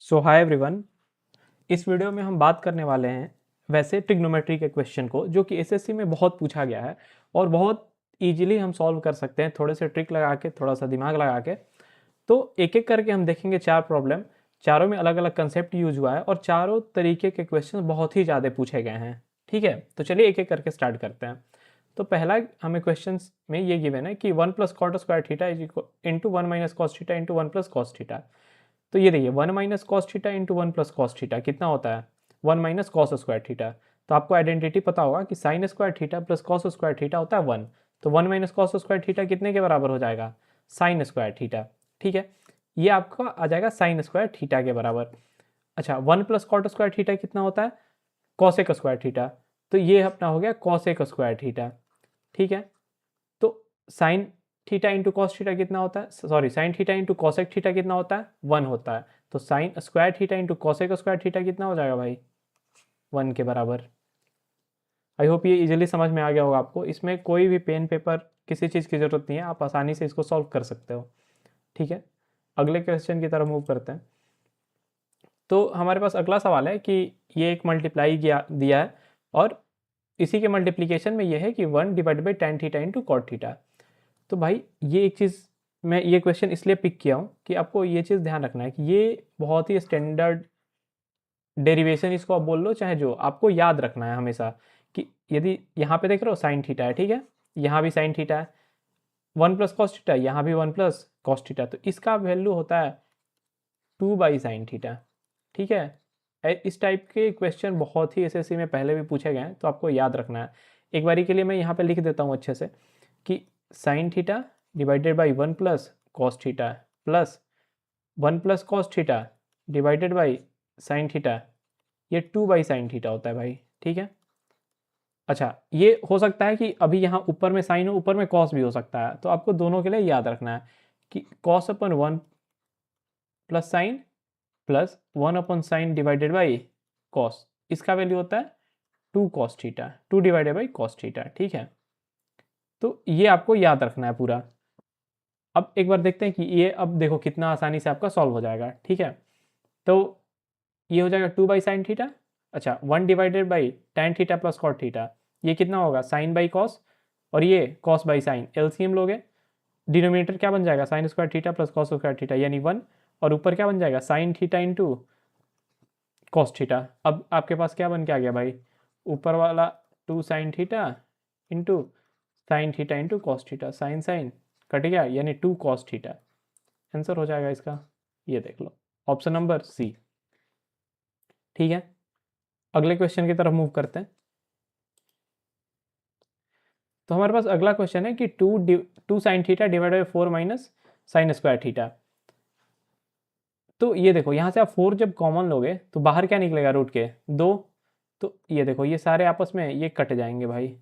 सो hi everyone. इस video में हम बात करने वाले हैं वैसे ट्रिग्नोमेट्री के क्वेश्चन को जो कि एसएससी में बहुत पूछा गया है और बहुत इजीली हम सॉल्व कर सकते हैं थोड़े से ट्रिक लगा के, थोड़ा सा दिमाग लगा के। तो एक एक करके हम देखेंगे चार प्रॉब्लम, चारों में अलग अलग कंसेप्ट यूज हुआ है और चारों तरीके के क्वेश्चन बहुत ही ज़्यादा पूछे गए हैं। ठीक है, तो चलिए एक एक करके स्टार्ट करते हैं। तो पहला हमें क्वेश्चन में ये गिवन है कि 1 + cot² theta is into 1 - cos theta into 1 + cos theta. तो ये देखिए 1 - cos theta into 1 + cos theta कितना होता है 1 - cos² थीटा। तो आपको आइडेंटिटी पता होगा कि sin² theta plus cos² theta होता है 1। तो 1 - cos² थीटा कितने के बराबर हो जाएगा sin² थीटा। ठीक है, ये आपका आ जाएगा sin² थीटा के बराबर। अच्छा 1 + cot² थीटा कितना होता है cos²थीटा। तो ये अपना हो गया cos²थीटा। ठीक है, तो sign theta into cos theta कितना होता है, sorry sine theta into cosec theta कितना होता है 1 होता है। तो sine square theta into cosec square theta कितना हो जाएगा भाई 1 के बराबर। आई होप ये इजीली समझ में आ गया होगा आपको। इसमें कोई भी पेन पेपर किसी चीज़ की ज़रूरत नहीं है, आप आसानी से इसको सॉल्व कर सकते हो। ठीक है, अगले क्वेश्चन की तरफ मूव करते हैं। तो हमारे पास अगला सवाल है कि ये एक मल्टीप्लाई दिया है और इसी के मल्टीप्लीकेशन में ये है कि 1/tan theta into cot theta. तो भाई ये एक चीज़, मैं ये क्वेश्चन इसलिए पिक किया हूँ कि आपको ये चीज़ ध्यान रखना है कि ये बहुत ही स्टैंडर्ड डेरिवेशन इसको आप बोल लो चाहे जो, आपको याद रखना है हमेशा कि यदि यहाँ पे देख रहे हो साइन थीटा है, ठीक है, यहाँ भी साइन थीटा है, 1 + cos थीटा, यहाँ भी 1 + cos थीटा, तो इसका वैल्यू होता है 2/sin थीटा। ठीक है, इस टाइप के क्वेश्चन बहुत ही एसएससी में पहले भी पूछे गए हैं, तो आपको याद रखना है। एक बारी के लिए मैं यहाँ पे लिख देता हूँ अच्छे से कि sine theta divided by 1 + cos theta plus 1 + cos theta divided by sine theta, ये 2/sin थीटा होता है भाई। ठीक है, अच्छा ये हो सकता है कि अभी यहाँ ऊपर में साइन हो, ऊपर में कॉस भी हो सकता है, तो आपको दोनों के लिए याद रखना है कि cos/1 plus sign plus 1/sin divided by cos, इसका वैल्यू होता है 2 cos थीटा, 2/cos थीटा। ठीक है, तो ये आपको याद रखना है पूरा। अब एक बार देखते हैं कि ये अब देखो कितना आसानी से आपका सॉल्व हो जाएगा। ठीक है, तो ये हो जाएगा 2/sin थीटा। अच्छा 1/tan theta plus cot theta, ये कितना होगा साइन बाई कॉस और ये कॉस बाई साइन, एलसीएम लोगे, डिनोमिनेटर क्या बन जाएगा sin² theta plus cos² theta यानी 1, और ऊपर क्या बन जाएगा sign theta into cos theta. अब आपके पास क्या बन के आ गया भाई, ऊपर वाला 2 sin theta into sine theta into cos theta, sine sine cut गया यानी 2 cos थीटा। आंसर हो जाएगा इसका, ये देख लो ऑप्शन नंबर सी। ठीक है, अगले क्वेश्चन की तरफ मूव करते हैं। तो हमारे पास अगला क्वेश्चन है कि 2 sin theta divide by 4 minus sin²थीटा। तो ये देखो यहाँ से आप 4 जब कॉमन लोगे तो बाहर क्या निकलेगा रूट के 2। तो ये देखो ये सारे आपस में ये कट जाएंगे भाई।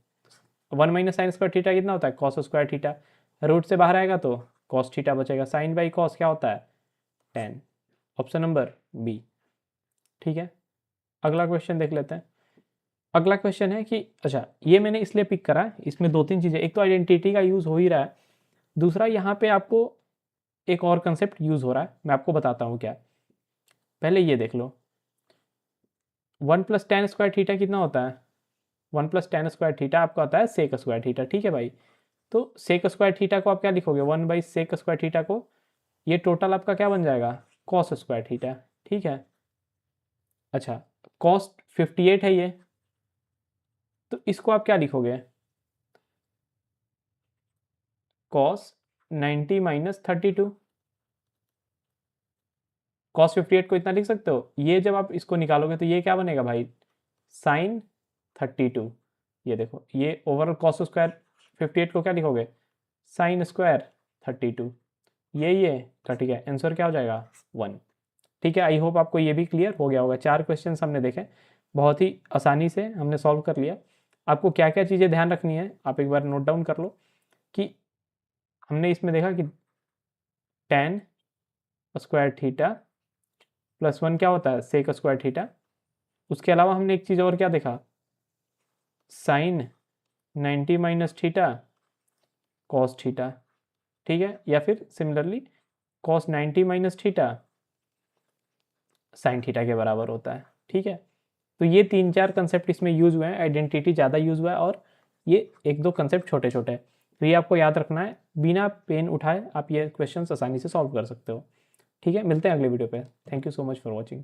1 - sin² थीटा कितना होता है cos²थीटा, रूट से बाहर आएगा तो cos थीटा बचेगा, साइन बाई कॉस क्या होता है tan, ऑप्शन नंबर बी। ठीक है, अगला क्वेश्चन देख लेते हैं। अगला क्वेश्चन है कि अच्छा ये मैंने इसलिए पिक करा, इसमें दो तीन चीज़ें, एक तो आइडेंटिटी का यूज़ हो ही रहा है, दूसरा यहाँ पे आपको एक और कंसेप्ट यूज़ हो रहा है, मैं आपको बताता हूँ क्या। पहले ये देख लो 1 + tan² थीटा कितना होता है 1 + tan² थीटा आपका होता है sec² थीटा। ठीक है भाई, तो sec² थीटा को आप क्या लिखोगे 1/sec²थीटा को, ये टोटल आपका क्या बन जाएगा cos²थीटा। ठीक है, अच्छा cos 58 है ये, तो इसको आप क्या लिखोगे cos 90 - 32। cos 58 को इतना लिख सकते हो, ये जब आप इसको निकालोगे तो ये क्या बनेगा भाई साइन 32। ये देखो ये ओवरऑल cos² 58 को क्या लिखोगे sin² 32, ये कट गया, आंसर क्या हो जाएगा 1। ठीक है, आई होप आपको ये भी क्लियर हो गया होगा। चार क्वेश्चन हमने देखे, बहुत ही आसानी से हमने सॉल्व कर लिया। आपको क्या क्या चीज़ें ध्यान रखनी है आप एक बार नोट डाउन कर लो कि हमने इसमें देखा कि tan²थीटा प्लस 1 क्या होता है sec²थीटा। उसके अलावा हमने एक चीज़ और क्या देखा साइन 90 - थीटा कॉस थीटा। ठीक है, या फिर similarly cos 90 - theta sine theta के बराबर होता है। ठीक है, तो ये 3-4 कंसेप्ट इसमें यूज़ हुए हैं, आइडेंटिटी ज़्यादा यूज़ हुआ है और ये 1-2 कंसेप्ट छोटे छोटे हैं। तो ये आपको याद रखना है, बिना पेन उठाए आप ये क्वेश्चन आसानी से सॉल्व कर सकते हो। ठीक है, मिलते हैं अगले वीडियो पे। Thank you so much for watching.